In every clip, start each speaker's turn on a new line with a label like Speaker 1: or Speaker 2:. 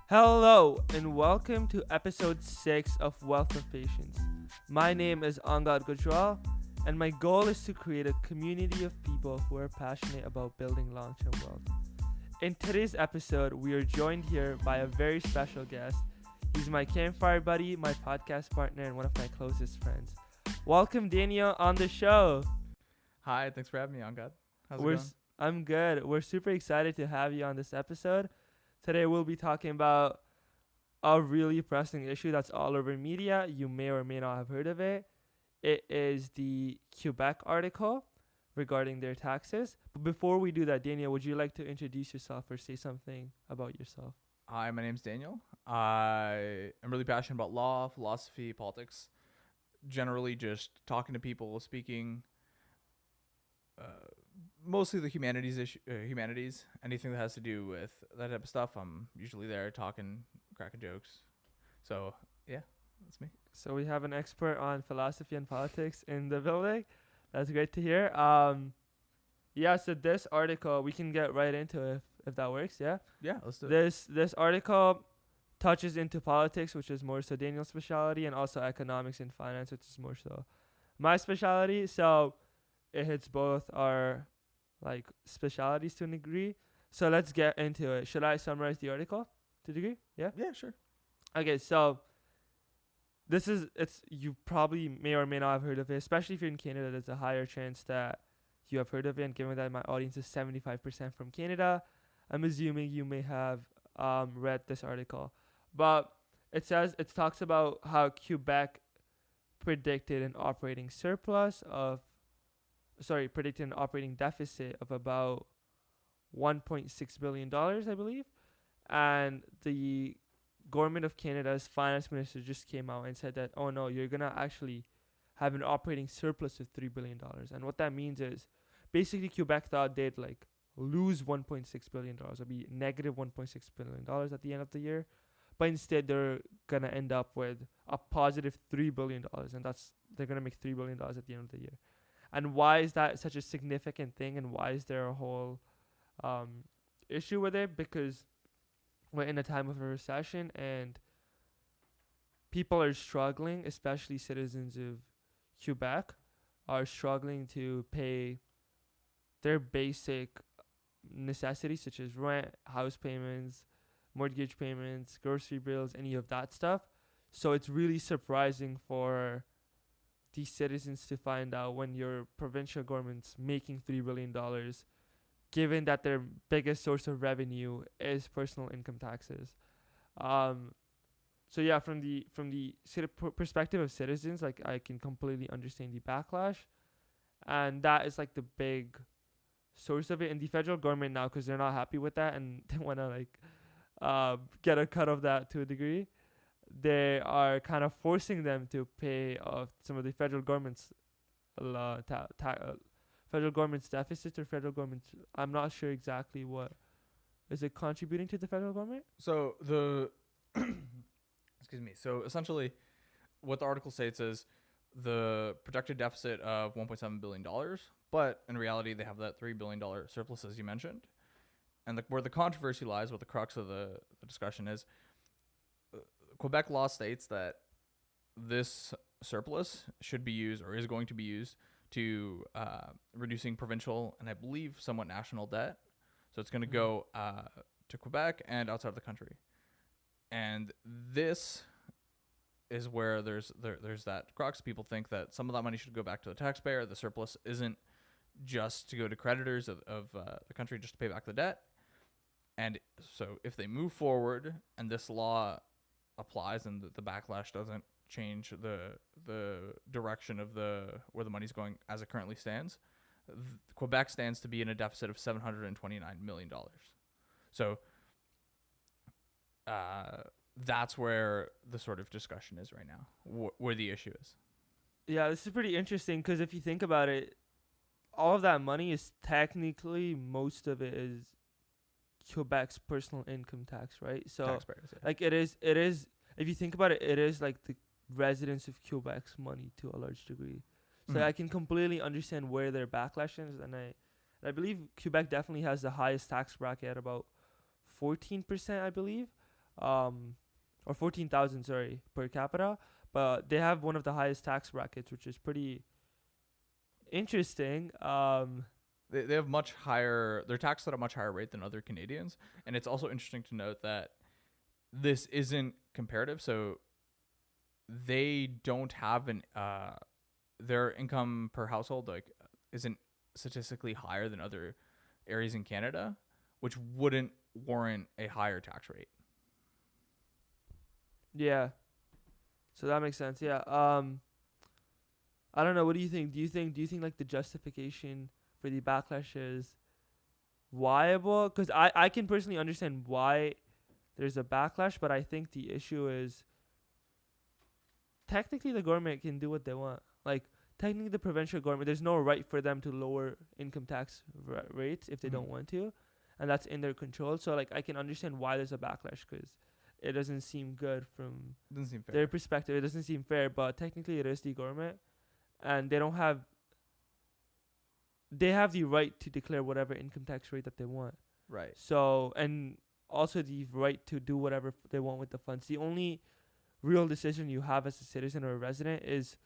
Speaker 1: Hello and welcome to episode 6 of Wealth of Patience. My name is Angad Gujral, and my goal is to create a community of people who are passionate about building long-term wealth. In today's episode, we are joined here by a very special guest. He's my campfire buddy, my podcast partner, and one of my closest friends. Welcome Daniel on the show.
Speaker 2: Hi, thanks for having me on, God. How's it
Speaker 1: We're
Speaker 2: going?
Speaker 1: I'm good. We're super excited to have you on this episode. Today we'll be talking about a really pressing issue that's all over media. You may or may not have heard of it. It is the Quebec article regarding their taxes. But before we do that, Daniel, would you like to introduce yourself or say something about yourself?
Speaker 2: Hi, my name's Daniel. I am really passionate about law, philosophy, politics. Generally, just talking to people, speaking. Mostly the humanities. Anything that has to do with that type of stuff, I'm usually there talking, cracking jokes. So yeah, that's me.
Speaker 1: So we have an expert on philosophy and politics in the building. That's great to hear. Yeah, so this article, we can get right into it if that works, yeah?
Speaker 2: Yeah, let's do it.
Speaker 1: This article touches into politics, which is more so Daniel's specialty, and also economics and finance, which is more so my specialty. So it hits both our like specialities to a degree. So let's get into it. Should I summarize the article to a degree? Yeah.
Speaker 2: Yeah, sure.
Speaker 1: Okay, so it's you probably may or may not have heard of it, especially if you're in Canada. There's a higher chance that you have heard of it, and given that my audience is 75% from Canada, I'm assuming you may have read this article. But it talks about how Quebec predicted an operating surplus of predicted an operating deficit of about $1.6 billion, I believe. And the government of Canada's finance minister just came out and said that, oh no, you're going to actually have an operating surplus of $3 billion. And what that means is basically Quebec thought they'd like lose $1.6 billion or be negative $1.6 billion at the end of the year. But instead, they're going to end up with a positive $3 billion. And they're going to make $3 billion at the end of the year. And why is that such a significant thing? And why is there a whole issue with it? Because we're in a time of a recession and people are struggling, especially citizens of Quebec are struggling to pay their basic necessities such as rent, house payments, mortgage payments, grocery bills, any of that stuff. So it's really surprising for these citizens to find out when your provincial government's making $3 billion, given that their biggest source of revenue is personal income taxes. So yeah, from the perspective of citizens, like I can completely understand the backlash, and that is like the big source of it. And the federal government now, because they're not happy with that and they want to like get a cut of that to a degree, they are kind of forcing them to pay off some of the federal government's federal government's deficit or federal government's. I'm not sure exactly what is it contributing to the federal government.
Speaker 2: So excuse me. So essentially, what the article states is the projected deficit of $1.7 billion, but in reality, they have that $3 billion surplus, as you mentioned. And where the controversy lies, what the crux of the discussion is, Quebec law states that this surplus should be used or is going to be used to reducing provincial and I believe somewhat national debt. So it's going to go to Quebec and outside of the country. And this is where there's that crux. People think that some of that money should go back to the taxpayer. The surplus isn't just to go to creditors of the country just to pay back the debt. And so if they move forward and this law applies and the backlash doesn't change the direction of where the money's going as it currently stands, Quebec stands to be in a deficit of $729 million. So that's where the sort of discussion is right now, where the issue is.
Speaker 1: Yeah, this is pretty interesting because if you think about it, all of that money is technically, most of it is Quebec's personal income tax, right? So
Speaker 2: Taxpayers, yeah.
Speaker 1: like it is if you think about it, it is like the residents of Quebec's money to a large degree. So I can completely understand where their backlash is, and I believe Quebec definitely has the highest tax bracket at about 14%, I believe. or 14,000, sorry, per capita. But they have one of the highest tax brackets, which is pretty interesting.
Speaker 2: They have much higher. They're taxed at a much higher rate than other Canadians, and it's also interesting to note that this isn't comparative. So they don't have an their income per household like isn't statistically higher than other areas in Canada, which wouldn't warrant a higher tax rate.
Speaker 1: Yeah, so that makes sense. Yeah. I don't know. What do you think? Do you think like the justification for the backlash is viable? Because I can personally understand why there's a backlash, but I think the issue is technically the government can do what they want. Like technically the provincial government, there's no right for them to lower income tax rates if they don't want to, and that's in their control. So like I can understand why there's a backlash because it doesn't seem good from
Speaker 2: Doesn't seem fair.
Speaker 1: their perspective. It doesn't seem fair, but technically it is the government, and they don't have. They have the right to declare whatever income tax rate that they want.
Speaker 2: Right.
Speaker 1: So, and also the right to do whatever they want with the funds. The only real decision you have as a citizen or a resident is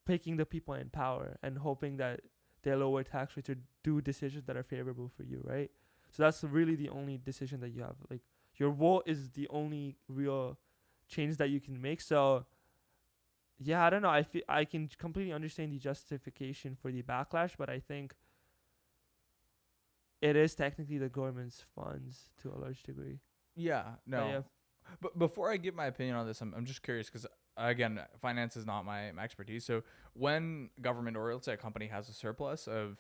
Speaker 1: picking the people in power and hoping that they lower tax rates or do decisions that are favorable for you, right? So that's really the only decision that you have. Like your vote is the only real change that you can make. So yeah, I don't know. I can completely understand the justification for the backlash, but I think it is technically the government's funds to a large degree.
Speaker 2: Yeah.
Speaker 1: But
Speaker 2: No.
Speaker 1: yeah,
Speaker 2: But before I give my opinion on this, I'm just curious because again, finance is not my expertise. So when government or let's say a company has a surplus of,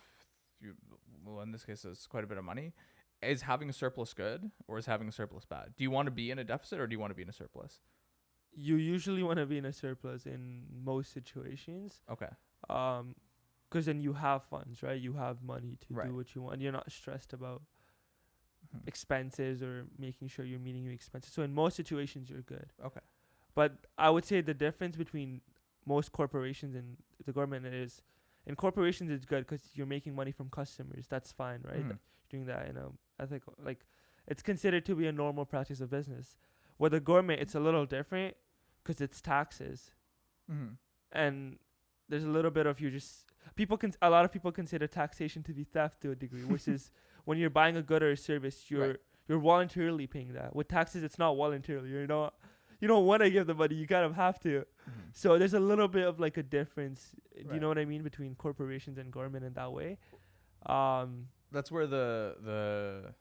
Speaker 2: well, in this case, it's quite a bit of money. Is having a surplus good or is having a surplus bad? Do you want to be in a deficit or do you want to be in a surplus?
Speaker 1: you usually want to be in a surplus in most situations.
Speaker 2: Okay.
Speaker 1: Because then you have funds, right? You have money to
Speaker 2: Right.
Speaker 1: do what you want. You're not stressed about
Speaker 2: Mhm.
Speaker 1: expenses or making sure you're meeting your expenses. So in most situations, you're good.
Speaker 2: Okay.
Speaker 1: But I would say the difference between most corporations and the government is, in corporations it's good because you're making money from customers. That's fine, right?
Speaker 2: Mhm.
Speaker 1: Doing that in a ethical, like it's considered to be a normal practice of business. With the government, it's a little different because it's taxes,
Speaker 2: Mhm.
Speaker 1: and there's a little bit of a lot of people consider taxation to be theft to a degree, which is when you're buying a good or a service,
Speaker 2: Right.
Speaker 1: you're voluntarily paying that. With taxes, it's not voluntarily. You don't want to give the money, you kind of have to.
Speaker 2: Mhm.
Speaker 1: So there's a little bit of like a difference. Do you
Speaker 2: Right.
Speaker 1: know what I mean, between corporations and government in that way?
Speaker 2: That's where the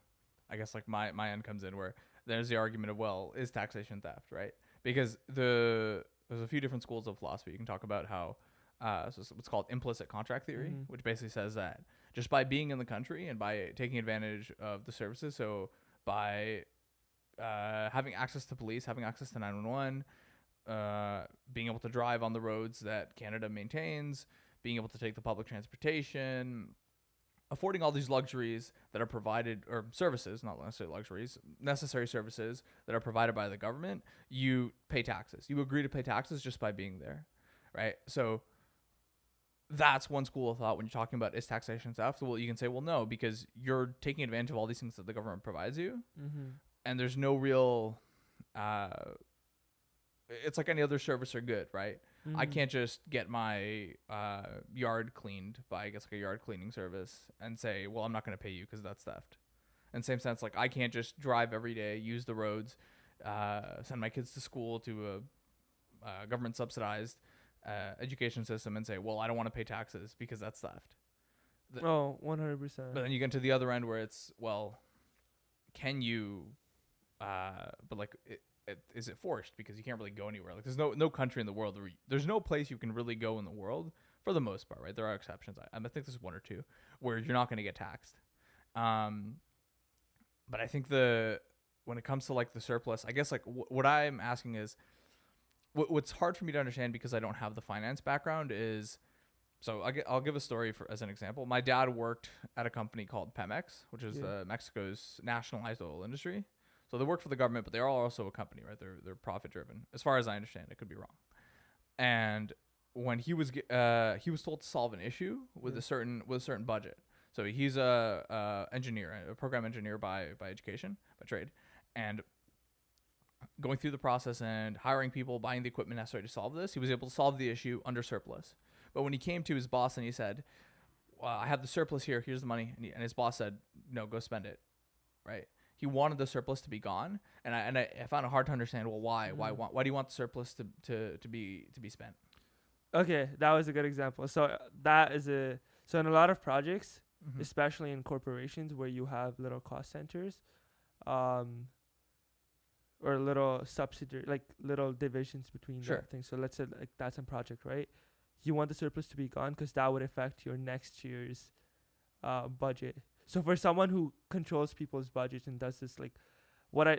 Speaker 2: I guess like my end comes in where there's the argument of, well, is taxation theft, right? Because there's a few different schools of philosophy. You can talk about how so it's what's called implicit contract theory,
Speaker 1: Mhm.
Speaker 2: which basically says that just by being in the country and by taking advantage of the services, so by having access to police, having access to 911, being able to drive on the roads that Canada maintains, being able to take the public transportation, affording all these luxuries that are provided, or services, not necessarily luxuries, necessary services that are provided by the government, you pay taxes. You agree to pay taxes just by being there, right? So that's one school of thought when you're talking about is taxation theft. Well, you can say, well, no, because you're taking advantage of all these things that the government provides you,
Speaker 1: Mhm.
Speaker 2: and there's no real. It's like any other service or good, right? I
Speaker 1: Mhm.
Speaker 2: can't just get my yard cleaned by, I guess, like a yard cleaning service and say, well, I'm not going to pay you because that's theft. In the same sense, like I can't just drive every day, use the roads, send my kids to school to a government subsidized education system and say, well, I don't want to pay taxes because that's theft.
Speaker 1: Oh, 100%.
Speaker 2: But then you get to the other end where it's, well, can you, but like, is it forced? Because you can't really go anywhere. Like there's no country in the world where there's no place you can really go in the world for the most part, right? There are exceptions. I think there's one or two where you're not going to get taxed. But I think when it comes to like the surplus, I guess like what I'm asking is what's hard for me to understand because I don't have the finance background is, so I'll give a story as an example. My dad worked at a company called Pemex, which is Mexico's nationalized oil industry. So they work for the government, but they are also a company, right? They're profit driven, as far as I understand. It could be wrong. And when he was told to solve an issue with a certain budget. So he's a engineer, a program engineer by education, by trade, and going through the process and hiring people, buying the equipment necessary to solve this, he was able to solve the issue under surplus. But when he came to his boss and he said, well, I have the surplus here, here's the money, and his boss said, no, go spend it, right? He wanted the surplus to be gone, and I found it hard to understand. Well, why? Why do you want the surplus to be spent?
Speaker 1: Okay, that was a good example. So so in a lot of projects,
Speaker 2: Mm-hmm.
Speaker 1: especially in corporations where you have little cost centers, or little subsidiary, like little divisions between
Speaker 2: Sure.
Speaker 1: that thing. So let's say like that's a project, right? You want the surplus to be gone because that would affect your next year's budget. So for someone who controls people's budgets and does this, like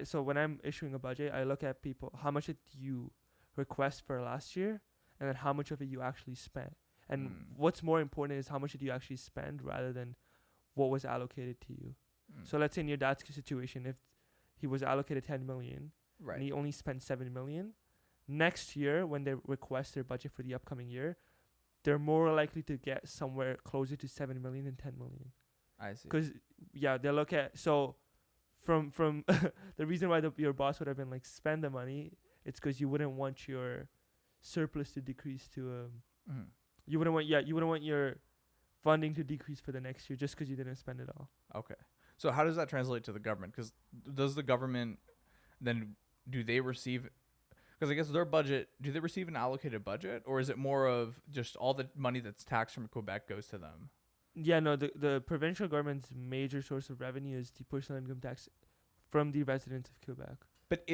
Speaker 1: so when I'm issuing a budget, I look at people, how much did you request for last year, and then how much of it you actually spent. And what's more important is how much did you actually spend rather than what was allocated to you. So let's say in your dad's situation, if he was allocated 10 million,
Speaker 2: Right.
Speaker 1: and he only spent 7 million, next year when they request their budget for the upcoming year, they're more likely to get somewhere closer to 7 million than 10 million.
Speaker 2: I see.
Speaker 1: Because they look at, so from the reason why your boss would have been like spend the money, it's because you wouldn't want your surplus to decrease to you wouldn't want your funding to decrease for the next year just because you didn't spend it all.
Speaker 2: Okay. So how does that translate to the government? Because does the government then, do they receive, because I guess their budget, do they receive an allocated budget, or is it more of just all the money that's taxed from Quebec goes to them?
Speaker 1: Yeah, no, the provincial government's major source of revenue is the personal income tax from the residents of Quebec.
Speaker 2: But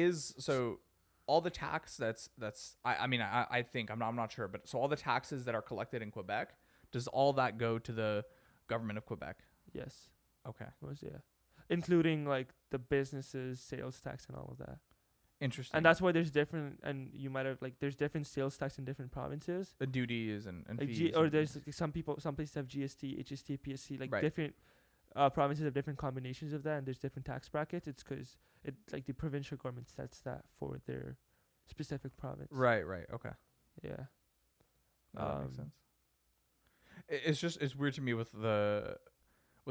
Speaker 2: all the tax I think, I'm not sure, but so all the taxes that are collected in Quebec, does all that go to the government of Quebec?
Speaker 1: Yes.
Speaker 2: Okay.
Speaker 1: Including like the businesses, sales tax and all of that.
Speaker 2: Interesting.
Speaker 1: And that's why there's different, and you might have like, there's different sales tax in different provinces.
Speaker 2: The duties and
Speaker 1: Like
Speaker 2: fees.
Speaker 1: or there's like some places have GST, HST, PSC, like
Speaker 2: Right.
Speaker 1: different provinces have different combinations of that, and there's different tax brackets. It's because like the provincial government sets that for their specific province.
Speaker 2: Right. Okay.
Speaker 1: Yeah.
Speaker 2: No, that makes sense. It's weird to me with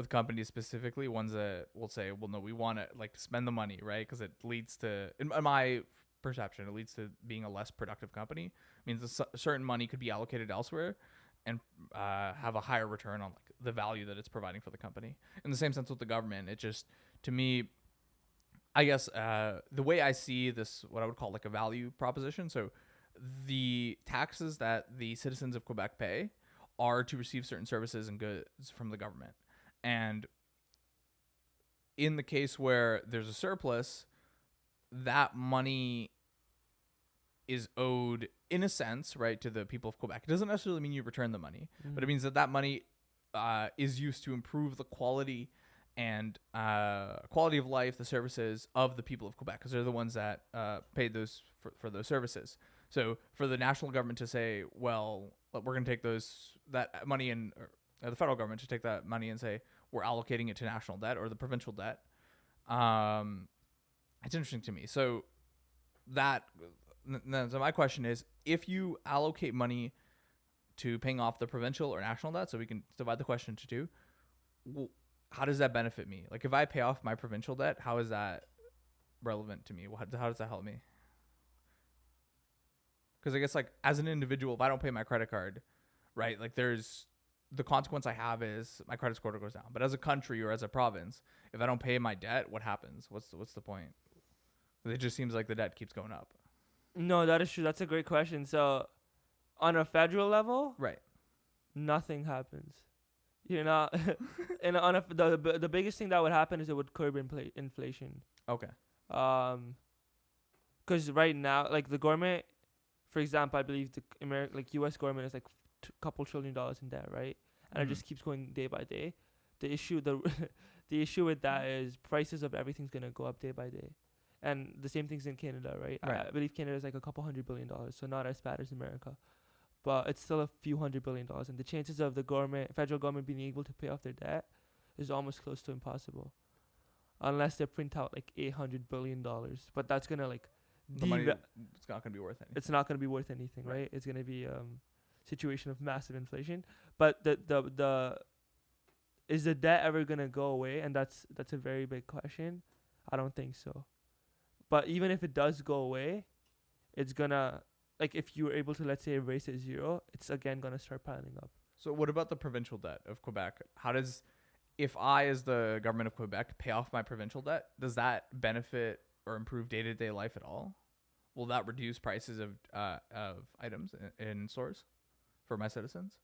Speaker 2: companies specifically, ones that will say, well, no, we want to like spend the money, right? Because it leads to, in my perception, it leads to being a less productive company. It means a certain money could be allocated elsewhere and have a higher return on like the value that it's providing for the company. In the same sense with the government, it just, to me, I guess the way I see this, what I would call like a value proposition. So the taxes that the citizens of Quebec pay are to receive certain services and goods from the government. And in the case where there's a surplus, that money is owed in a sense, right, to the people of Quebec. It doesn't necessarily mean you return the money, but it means that money is used to improve the quality and quality of life, the services of the people of Quebec, because they're the ones that paid those for those services. So for the national government to say, well, we're going to take that money and the federal government to take that money and say we're allocating it to national debt or the provincial debt, it's interesting to me. So so my question is, if you allocate money to paying off the provincial or national debt, so we can divide the question into two, how does that benefit me? Like if I pay off my provincial debt, how is that relevant to me? How does that help me? Because I guess like as an individual, if I don't pay my credit card, right, like there's the consequence I have is my credit score goes down. But as a country or as a province, if I don't pay my debt, what happens? What's the point? It just seems like the debt keeps going up.
Speaker 1: No, that is true. That's a great question. So on a federal level,
Speaker 2: Right.
Speaker 1: nothing happens. You're not and the biggest thing that would happen is it would curb inflation.
Speaker 2: Okay.
Speaker 1: Because right now, like the government, for example, I believe the U.S. government is like couple $1 trillion in debt, right? And it just keeps going day by day. The issue with that is prices of everything's gonna go up day by day, and the same thing's in Canada, right? I believe Canada is like a couple $100 billion, so not as bad as America, but it's still a few $100 billion, and the chances of the federal government being able to pay off their debt is almost close to impossible, unless they print out like $800 billion. But that's gonna like
Speaker 2: the money, it's not gonna be worth anything.
Speaker 1: It's not gonna be worth anything, right? It's gonna be situation of massive inflation. But the is the debt ever gonna go away? And that's a very big question. I don't think so. But even if it does go away, it's gonna, like, if you were able to, let's say, erase it zero, it's again gonna start piling up.
Speaker 2: So what about the provincial debt of Quebec? How does, if I, as the government of Quebec, pay off my provincial debt, does that benefit or improve day-to-day life at all? Will that reduce prices of items in stores for my citizens?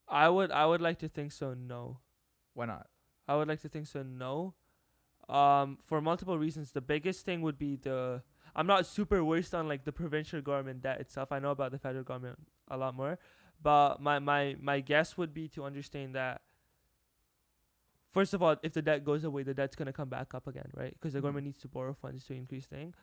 Speaker 1: I would like to think so. No,
Speaker 2: Why not?
Speaker 1: I would like to think so. No, for multiple reasons. The biggest thing would be I'm not super versed on like the provincial government debt itself. I know about the federal government a lot more, but my guess would be to understand that, first of all, if the debt goes away, the debt's gonna come back up again, right? Because the government needs to borrow funds to increase thing.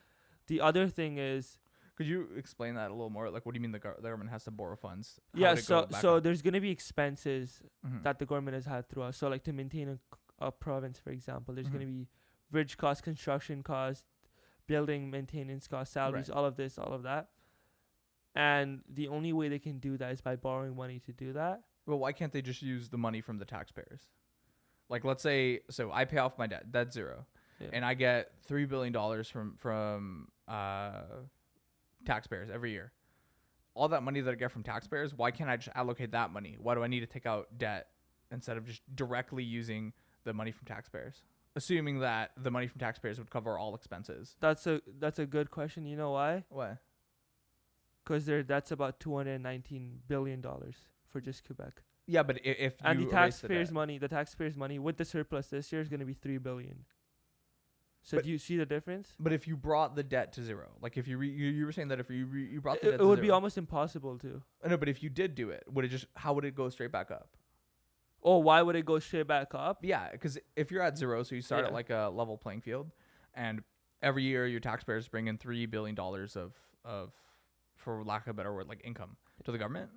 Speaker 1: The other thing is,
Speaker 2: Could you explain that a little more? Like, what do you mean the government has to borrow funds? How
Speaker 1: yeah,
Speaker 2: would it go
Speaker 1: so
Speaker 2: back
Speaker 1: so
Speaker 2: up?
Speaker 1: there's gonna be expenses
Speaker 2: Mhm.
Speaker 1: that the government has had throughout. So like to maintain a province, for example, there's gonna
Speaker 2: Mhm.
Speaker 1: be bridge costs, construction costs, building maintenance costs, salaries,
Speaker 2: Right.
Speaker 1: all of this, all of that. And the only way they can do that is by borrowing money to do that.
Speaker 2: Well, why can't they just use the money from the taxpayers? Like, let's say, so I pay off my debt, that's zero,
Speaker 1: Yeah.
Speaker 2: and I get $3 billion from taxpayers every year. All that money that I get from taxpayers, why can't I just allocate that money? Why do I need to take out debt instead of just directly using the money from taxpayers? Assuming that the money from taxpayers would cover all expenses.
Speaker 1: That's a good question. You know why?
Speaker 2: Why?
Speaker 1: Because that's about $219 billion for just Quebec.
Speaker 2: Yeah, but if
Speaker 1: And
Speaker 2: you
Speaker 1: the
Speaker 2: erase
Speaker 1: taxpayers'
Speaker 2: debt-
Speaker 1: money, with the surplus this year is going to be $3 billion. So
Speaker 2: But-
Speaker 1: do you see the difference?
Speaker 2: But if you brought the debt to zero, like if you were saying that if you brought the
Speaker 1: It,
Speaker 2: debt
Speaker 1: it
Speaker 2: to
Speaker 1: would
Speaker 2: zero,
Speaker 1: be almost impossible to.
Speaker 2: no, but if you did do it, would it just, how would it go straight back up?
Speaker 1: Oh, why would it go straight back up?
Speaker 2: Yeah, because if you're at zero, so you start
Speaker 1: Yeah.
Speaker 2: at like a level playing field, and every year your taxpayers bring in $3 billion of, for lack of a better word, like income to the government,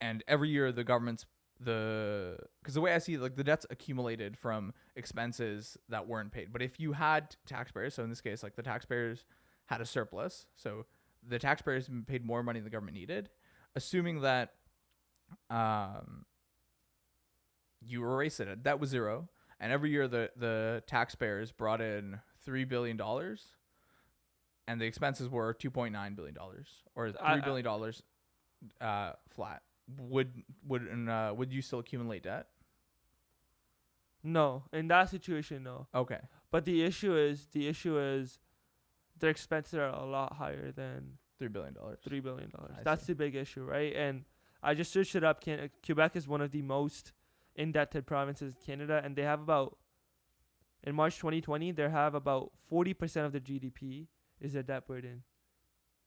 Speaker 2: and every year the government's because the way I see it, like the debt's accumulated from expenses that weren't paid. But if you had taxpayers, so in this case, like the taxpayers had a surplus, so the taxpayers paid more money than the government needed, assuming that you erase it, that was zero, and every year the taxpayers brought in $3 billion, and the expenses were $2.9 billion or $3 billion flat. Would you still accumulate debt?
Speaker 1: No, in that situation, no.
Speaker 2: Okay.
Speaker 1: But the issue is their expenses are a lot higher than
Speaker 2: $3 billion.
Speaker 1: $3 billion.
Speaker 2: I
Speaker 1: That's
Speaker 2: see.
Speaker 1: the big issue, right? And I just searched it up. Quebec is one of the most indebted provinces in Canada, and they have in March 2020, they have about 40% of the GDP is their debt burden.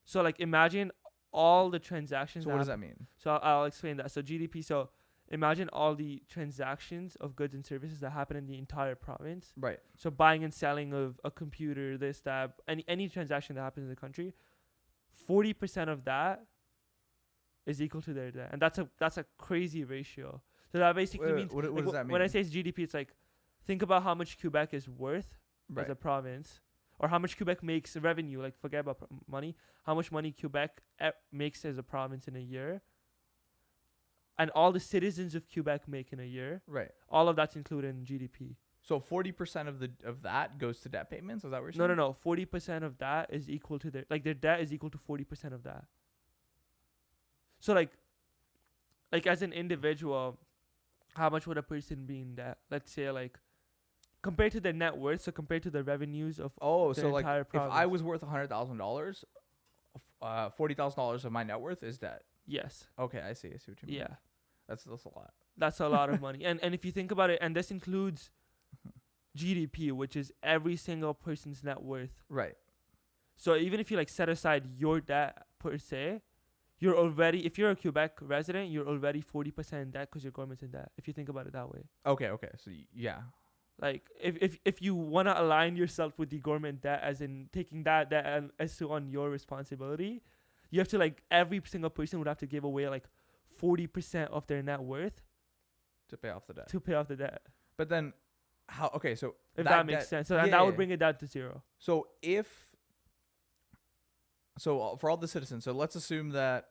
Speaker 1: So like imagine all the transactions.
Speaker 2: So what does that mean?
Speaker 1: So I'll explain that. So GDP. So imagine all the transactions of goods and services that happen in the entire province.
Speaker 2: Right.
Speaker 1: So buying and selling of a computer, this, that, any transaction that happens in the country, 40% of that is equal to their debt, and that's a crazy ratio. So that basically means
Speaker 2: what
Speaker 1: like,
Speaker 2: does that mean?
Speaker 1: when I say it's GDP, it's like think about how much Quebec is worth
Speaker 2: Right.
Speaker 1: as a province, or how much Quebec makes revenue. Like forget about money. How much money Quebec makes as a province in a year, and all the citizens of Quebec make in a year.
Speaker 2: Right.
Speaker 1: All of that's included in GDP.
Speaker 2: So 40% of that goes to debt payments. Is that what you're
Speaker 1: No,
Speaker 2: saying?
Speaker 1: no, no. 40% of that is equal to their debt is equal to 40% of that. So like as an individual, how much would a person be in debt? Let's say like compared to their net worth, so compared to the revenues of
Speaker 2: Oh,
Speaker 1: the
Speaker 2: so like
Speaker 1: entire
Speaker 2: if I
Speaker 1: province.
Speaker 2: was worth $100,000, $40,000 of my net worth is debt.
Speaker 1: Yes.
Speaker 2: Okay, I see what you mean.
Speaker 1: Yeah.
Speaker 2: That's a lot.
Speaker 1: That's a lot of money. And if you think about it, and this includes GDP, which is every single person's net worth.
Speaker 2: Right.
Speaker 1: So even if you like set aside your debt per se, you're already, if you're a Quebec resident, you're already 40% in debt because your government's in debt. If you think about it that way,
Speaker 2: Okay. So yeah.
Speaker 1: like if you wanna align yourself with the government debt, as in taking that debt and as to on your responsibility, you have to like every single person would have to give away like 40% of their net worth
Speaker 2: To pay off the debt.
Speaker 1: to pay off the debt.
Speaker 2: But then, how? Okay, so
Speaker 1: If that makes
Speaker 2: debt-
Speaker 1: sense. So and that would bring it down to zero.
Speaker 2: So for all the citizens, so let's assume that,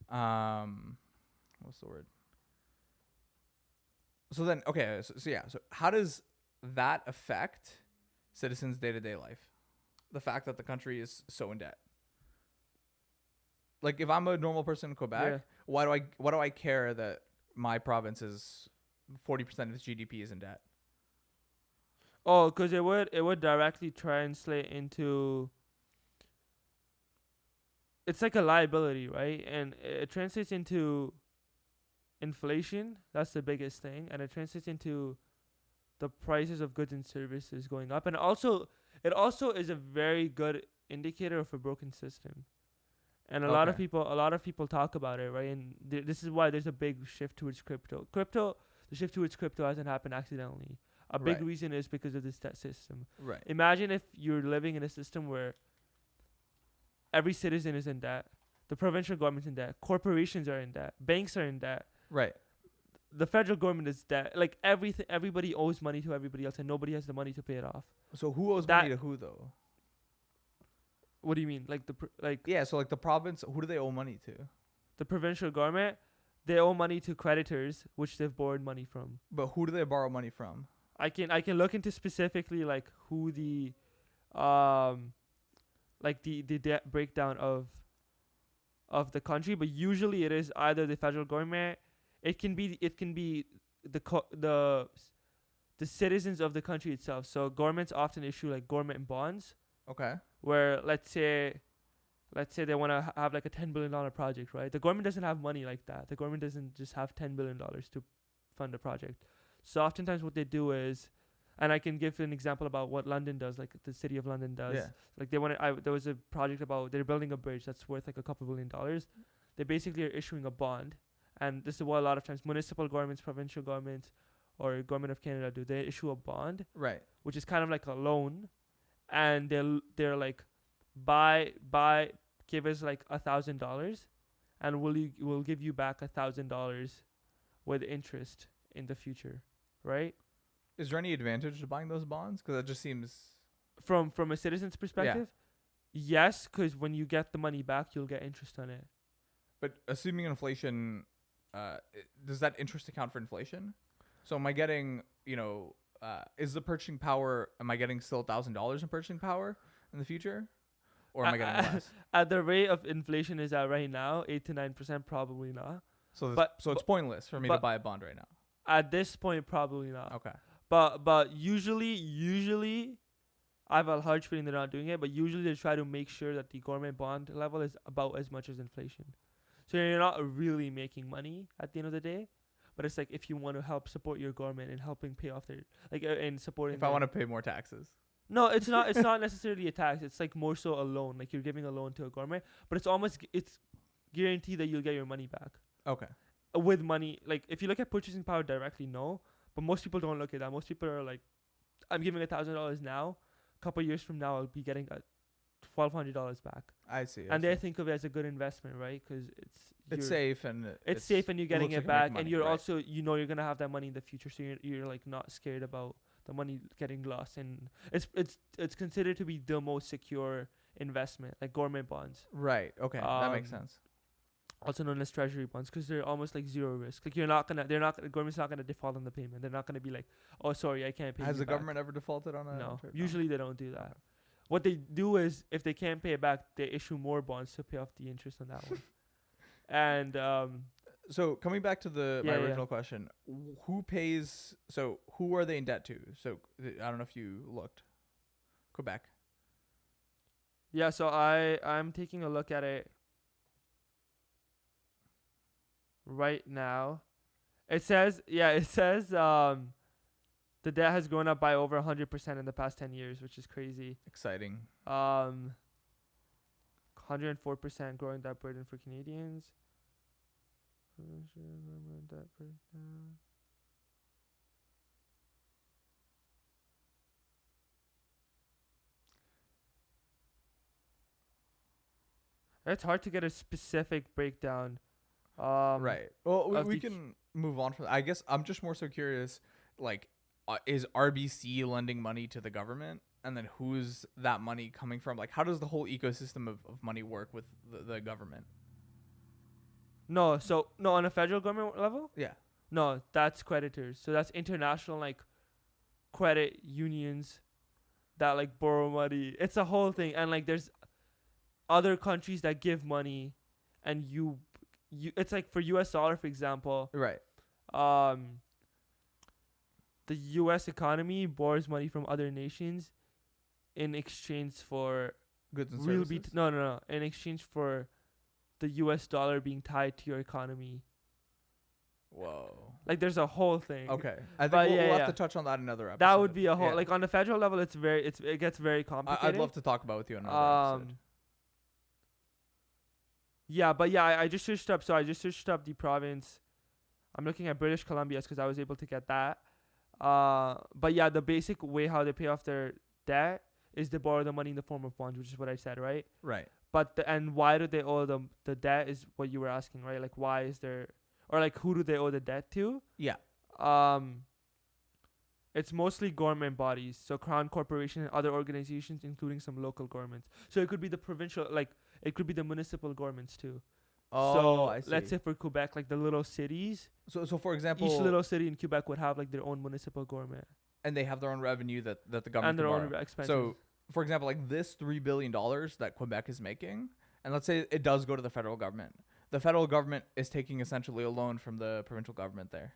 Speaker 2: what's the word? So then, okay, so how does that affect citizens' day-to-day life? the fact that the country is so in debt. Like if I'm a normal person in Quebec,
Speaker 1: Yeah.
Speaker 2: why do I care that my province is 40% of its GDP is in debt?
Speaker 1: Oh, because it would directly translate into, it's like a liability, right? And it translates into inflation. That's the biggest thing, and it translates into the prices of goods and services going up, and also it also is a very good indicator of a broken system. And
Speaker 2: Okay.
Speaker 1: a lot of people talk about it, right? And this is why there's a big shift towards crypto. The shift towards crypto hasn't happened accidentally. A big
Speaker 2: Right.
Speaker 1: reason is because of this debt system.
Speaker 2: Right.
Speaker 1: Imagine if you're living in a system where every citizen is in debt, the provincial government's in debt, corporations are in debt, banks are in debt,
Speaker 2: Right.
Speaker 1: the federal government is debt. Like everything, everybody owes money to everybody else, and nobody has the money to pay it off.
Speaker 2: So who owes
Speaker 1: That
Speaker 2: money to who though?
Speaker 1: What do you mean? Like
Speaker 2: Yeah, so like the province, who do they owe money to?
Speaker 1: the provincial government, they owe money to creditors, which they've borrowed money from.
Speaker 2: But who do they borrow money from?
Speaker 1: I can look into specifically like who um the debt breakdown of the country, but usually it is either the federal government. It can be the citizens of the country itself. So governments often issue like government bonds,
Speaker 2: Okay.
Speaker 1: where let's say they want to have like a $10 billion project, right? The government doesn't have money like that. The government doesn't just have $10 billion to fund a project. So oftentimes what they do is, and I can give an example about what London does, like the city of London does.
Speaker 2: Yeah.
Speaker 1: Like there was a project about they're building a bridge that's worth like a couple $1 billion. They basically are issuing a bond, and this is what a lot of times municipal governments, provincial governments, or government of Canada do. They issue a bond,
Speaker 2: Right.
Speaker 1: which is kind of like a loan, and they're like, give us like $1,000, and we'll give you back $1,000 with interest in the future, right?
Speaker 2: Is there any advantage to buying those bonds? Because that just seems.
Speaker 1: From a citizen's perspective, yes, because when you get the money back, you'll get interest on it.
Speaker 2: But assuming inflation, does that interest account for inflation? So am I getting, is the purchasing power? Am I getting still $1,000 in purchasing power in the future, or am I getting less?
Speaker 1: At the rate of inflation is at right now, 8 to 9%, probably not.
Speaker 2: So
Speaker 1: But
Speaker 2: it's pointless for me to buy a bond right now.
Speaker 1: at this point, probably not.
Speaker 2: Okay.
Speaker 1: But usually, I have a large feeling they're not doing it. But usually they try to make sure that the government bond level is about as much as inflation. So you're not really making money at the end of the day. But it's like if you want to help support your government in helping pay off their and supporting.
Speaker 2: If I want to pay more taxes.
Speaker 1: No, it's not. It's not necessarily a tax. It's like more so a loan. Like you're giving a loan to a government, but it's guaranteed that you'll get your money back.
Speaker 2: Okay.
Speaker 1: With money, like if you look at purchasing power directly, no. But most people don't look at that. Most people are like, I'm giving $1,000 now. A couple years from now, I'll be getting $1,200 back.
Speaker 2: I see.
Speaker 1: And they think of it as a good investment, right? Because
Speaker 2: it's safe and
Speaker 1: it's safe and you're getting
Speaker 2: looks
Speaker 1: it
Speaker 2: like you're
Speaker 1: back,
Speaker 2: making
Speaker 1: and
Speaker 2: money,
Speaker 1: you're
Speaker 2: right.
Speaker 1: also you're gonna have that money in the future, so you're like not scared about the money getting lost, and it's considered to be the most secure investment, like government bonds,
Speaker 2: Right. Okay. That makes sense.
Speaker 1: also known as treasury bonds, because they're almost like zero risk. Like the government's not gonna default on the payment. They're not gonna be like, oh sorry, I can't pay.
Speaker 2: Has
Speaker 1: you
Speaker 2: the
Speaker 1: back.
Speaker 2: government ever defaulted on a?
Speaker 1: No, usually they don't do that. What they do is, if they can't pay it back, they issue more bonds to pay off the interest on that one. And
Speaker 2: So coming back to my
Speaker 1: Yeah,
Speaker 2: original question, who pays? So who are they in debt to? So I don't know if you looked. Quebec.
Speaker 1: yeah, so I'm taking a look at it right now. It says the debt has grown up by over 100% in the past 10 years, which is crazy.
Speaker 2: Exciting.
Speaker 1: 104% growing debt burden for Canadians. Debt breakdown. It's hard to get a specific breakdown.
Speaker 2: Right. Well,
Speaker 1: of
Speaker 2: we
Speaker 1: the
Speaker 2: can move on from. I guess I'm just more so curious. Like, is RBC lending money to the government, and then who's that money coming from? Like, how does the whole ecosystem of money work with the government?
Speaker 1: No, on a federal government level?
Speaker 2: Yeah.
Speaker 1: No, that's creditors. So that's international like credit unions that like borrow money. It's a whole thing, and like there's other countries that give money, and you it's like for U.S. dollar, for example.
Speaker 2: Right.
Speaker 1: The U.S. economy borrows money from other nations in exchange for
Speaker 2: Goods and services.
Speaker 1: no, in exchange for the U.S. dollar being tied to your economy.
Speaker 2: Whoa.
Speaker 1: Like there's a whole thing.
Speaker 2: Okay. I think
Speaker 1: But
Speaker 2: we'll
Speaker 1: yeah,
Speaker 2: have to touch on that in another episode.
Speaker 1: That would be a whole
Speaker 2: Yeah.
Speaker 1: like on the federal level. It gets very complicated.
Speaker 2: I'd love to talk about it with you in another episode.
Speaker 1: Yeah, but yeah, I just searched up. So I just searched up the province. I'm looking at British Columbia because I was able to get that. But yeah, the basic way how they pay off their debt is they borrow the money in the form of bonds, which is what I said, right?
Speaker 2: Right.
Speaker 1: But and why do they owe them the debt is what you were asking, right? Like why is there, or like who do they owe the debt to?
Speaker 2: Yeah.
Speaker 1: It's mostly government bodies, so Crown Corporation and other organizations, including some local governments. So it could be the provincial, like it could be the municipal governments too.
Speaker 2: Oh,
Speaker 1: so
Speaker 2: I see.
Speaker 1: let's say for Quebec, like the little cities,
Speaker 2: So for example,
Speaker 1: each little city in Quebec would have like their own municipal government
Speaker 2: and they have their own revenue that the government
Speaker 1: and their
Speaker 2: can
Speaker 1: own
Speaker 2: borrow.
Speaker 1: expenses.
Speaker 2: So, for example, like this $3 billion that Quebec is making, and let's say it does go to the federal government. The federal government is taking essentially a loan from the provincial government there,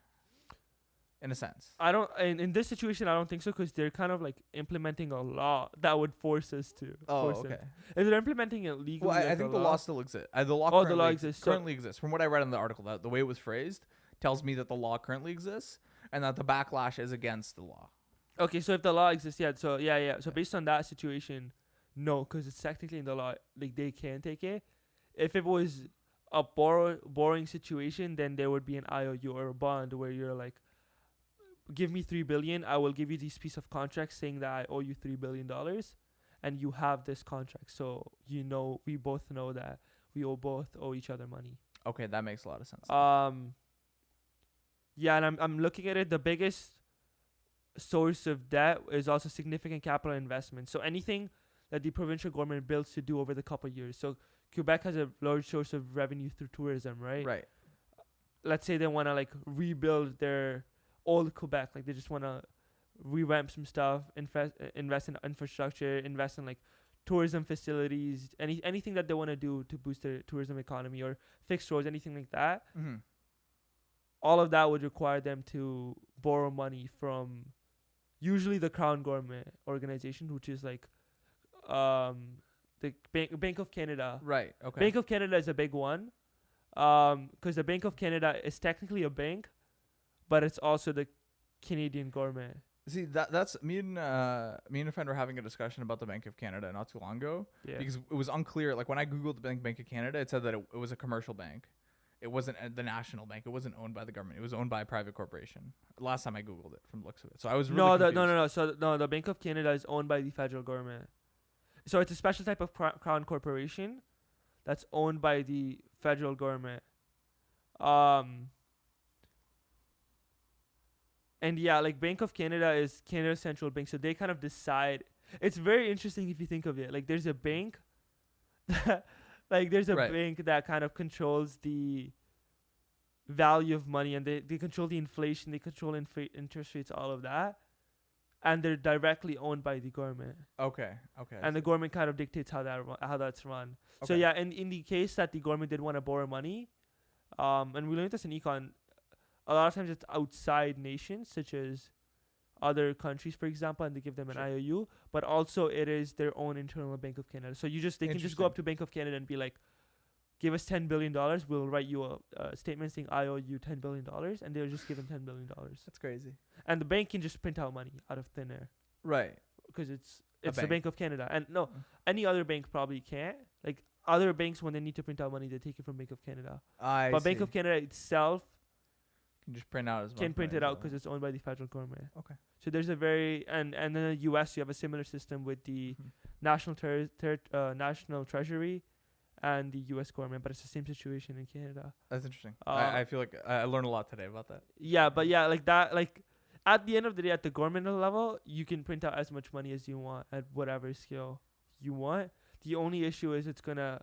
Speaker 2: in a sense.
Speaker 1: I don't in this situation I don't think so because they're kind of like implementing a law that would force us to.
Speaker 2: Oh,
Speaker 1: force
Speaker 2: okay.
Speaker 1: them. If they're implementing it legally,
Speaker 2: Well, I
Speaker 1: like
Speaker 2: think
Speaker 1: a
Speaker 2: the law still exists. The law
Speaker 1: Oh, the
Speaker 2: currently,
Speaker 1: law exists. So-
Speaker 2: currently exists. From what I read in the article, that the way it was phrased tells me that the law currently exists and that the backlash is against the law.
Speaker 1: Okay, so if the law exists, yeah. So yeah. So based on that situation, no, because it's technically in the law, like they can take it. If it was a borrowing situation, then there would be an IOU or a bond where you're like, give me $3 billion, I will give you this piece of contract saying that I owe you $3 billion, and you have this contract. So we both know that we both owe each other money.
Speaker 2: Okay, that makes a lot of sense.
Speaker 1: Yeah, and I'm looking at it. The biggest source of debt is also significant capital investment. So anything that the provincial government builds to do over the couple of years. So Quebec has a large source of revenue through tourism, right?
Speaker 2: Right.
Speaker 1: Let's say they want to like rebuild their old Quebec, like they just want to revamp some stuff, invest in infrastructure, invest in like tourism facilities, anything that they want to do to boost their tourism economy or fix roads, anything like that.
Speaker 2: Mm-hmm.
Speaker 1: All of that would require them to borrow money from usually the Crown government organization, which is like the Bank of Canada.
Speaker 2: Right. Okay.
Speaker 1: Bank of Canada is a big one, because the Bank of Canada is technically a bank, but it's also the Canadian government.
Speaker 2: See, that's me and a friend were having a discussion about the Bank of Canada not too long ago.
Speaker 1: Yeah.
Speaker 2: Because it was unclear. Like when I googled the Bank of Canada, it said that it was a commercial bank. It wasn't the national bank. It wasn't owned by the government. It was owned by a private corporation. Last time I googled it, from the looks of it. So I was really confused.
Speaker 1: No. So the Bank of Canada is owned by the federal government. So it's a special type of crown corporation that's owned by the federal government. And yeah, like Bank of Canada is Canada's central bank, so they kind of decide. It's very interesting if you think of it. Like there's a bank
Speaker 2: Right.
Speaker 1: bank that kind of controls the value of money, and they control the inflation, they control interest rates, all of that. And they're directly owned by the government.
Speaker 2: Okay.
Speaker 1: And the government kind of dictates how that's run. So
Speaker 2: Okay.
Speaker 1: yeah, in the case that the government did want to borrow money, and we learned this in econ, a lot of times it's outside nations such as other countries, for example, and they give them an
Speaker 2: Sure.
Speaker 1: IOU, but also it is their own internal Bank of Canada. So they can just go up to Bank of Canada and be like, give us $10 billion, we'll write you a statement saying I owe you $10 billion, and they'll just give them $10 billion.
Speaker 2: That's crazy.
Speaker 1: And the bank can just print out money out of thin air
Speaker 2: Right.
Speaker 1: because it's
Speaker 2: A
Speaker 1: the
Speaker 2: bank.
Speaker 1: Bank of Canada. And no, any other bank probably can't. Like other banks, when they need to print out money, they take it from Bank of Canada. But Bank of Canada itself
Speaker 2: can just print out as much
Speaker 1: can print
Speaker 2: money
Speaker 1: it
Speaker 2: as
Speaker 1: out
Speaker 2: you
Speaker 1: because
Speaker 2: want.
Speaker 1: it's owned by the federal government.
Speaker 2: Okay.
Speaker 1: So there's a very and then in the U.S. you have a similar system with the
Speaker 2: Mhm.
Speaker 1: National Treasury and the U.S. government, but it's the same situation in Canada.
Speaker 2: That's interesting.
Speaker 1: Uh,
Speaker 2: I feel like I learned a lot today about that.
Speaker 1: Yeah, but yeah, like that, like at the end of the day, at the governmental level, you can print out as much money as you want at whatever scale you want. The only issue is it's gonna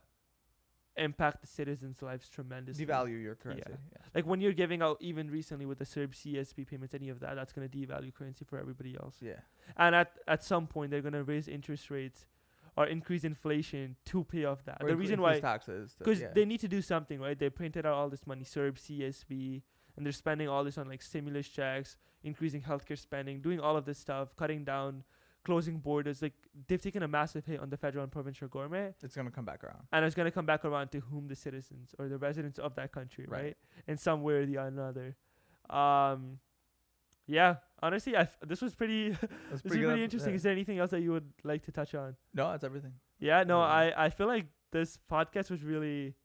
Speaker 1: impact the citizens' lives tremendously.
Speaker 2: Devalue your currency.
Speaker 1: Yeah.
Speaker 2: Yeah.
Speaker 1: Like when you're giving out, even recently with the CERB CSP payments, any of that, that's gonna devalue currency for everybody else.
Speaker 2: Yeah.
Speaker 1: And at some point, they're gonna raise interest rates or increase inflation to pay off that.
Speaker 2: Or
Speaker 1: The
Speaker 2: incre-
Speaker 1: reason
Speaker 2: increase
Speaker 1: why,
Speaker 2: taxes.
Speaker 1: because
Speaker 2: Yeah.
Speaker 1: they need to do something, right? They printed out all this money, CERB CSP, and they're spending all this on like stimulus checks, increasing healthcare spending, doing all of this stuff, cutting down, closing borders. Like they've taken a massive hit on the federal and provincial government.
Speaker 2: It's gonna come back around.
Speaker 1: And it's going to come back around to whom? The citizens or the residents of that country,
Speaker 2: Right.
Speaker 1: right? In some way or the another. Yeah, honestly, this was pretty
Speaker 2: That's
Speaker 1: this is
Speaker 2: pretty
Speaker 1: pretty
Speaker 2: good.
Speaker 1: interesting.
Speaker 2: Yeah.
Speaker 1: Is there anything else that you would like to touch on?
Speaker 2: No, that's everything.
Speaker 1: Yeah, no,
Speaker 2: Yeah.
Speaker 1: I feel like this podcast was really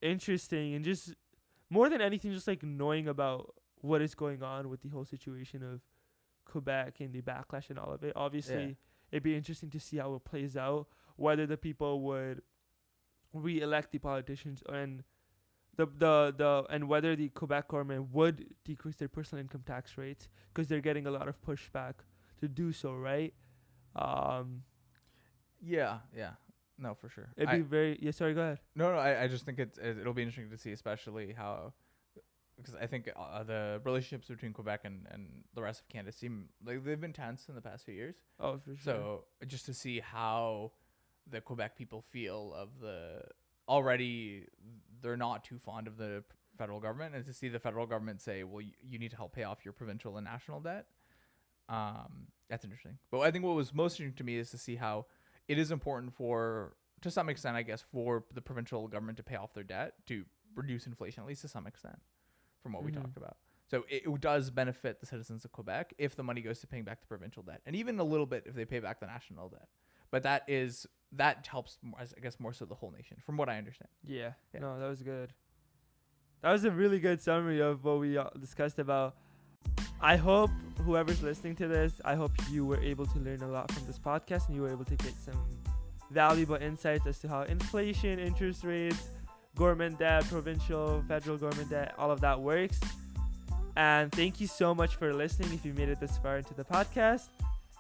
Speaker 1: interesting, and just more than anything, just like knowing about what is going on with the whole situation of Quebec and the backlash and all of it. Obviously, it'd be interesting to see how it plays out, whether the people would re-elect the politicians and and whether the Quebec government would decrease their personal income tax rates, because they're getting a lot of pushback to do so, right?
Speaker 2: Yeah. No, for sure.
Speaker 1: It'd be very sorry, go ahead.
Speaker 2: No. I just think it'll be interesting to see, especially how, because I think the relationships between Quebec and the rest of Canada seem like they've been tense in the past few years.
Speaker 1: Oh, for sure.
Speaker 2: So just to see how the Quebec people feel of already they're not too fond of the federal government, and to see the federal government say, well, you need to help pay off your provincial and national debt. That's interesting. But I think what was most interesting to me is to see how it is important to some extent, I guess, for the provincial government to pay off their debt to reduce inflation, at least to some extent, from what we talked about. So it does benefit the citizens of Quebec if the money goes to paying back the provincial debt, and even a little bit if they pay back the national debt. But that helps, I guess, more so the whole nation, from what I understand.
Speaker 1: Yeah.
Speaker 2: Yeah.
Speaker 1: No, that was good. That was a really good summary of what we discussed about. I hope whoever's listening to this, I hope you were able to learn a lot from this podcast, and you were able to get some valuable insights as to how inflation, interest rates, government debt, provincial, federal government debt, all of that works. And thank you so much for listening if you made it this far into the podcast.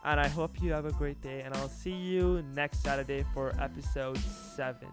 Speaker 1: And I hope you have a great day, and I'll see you next Saturday for episode 7.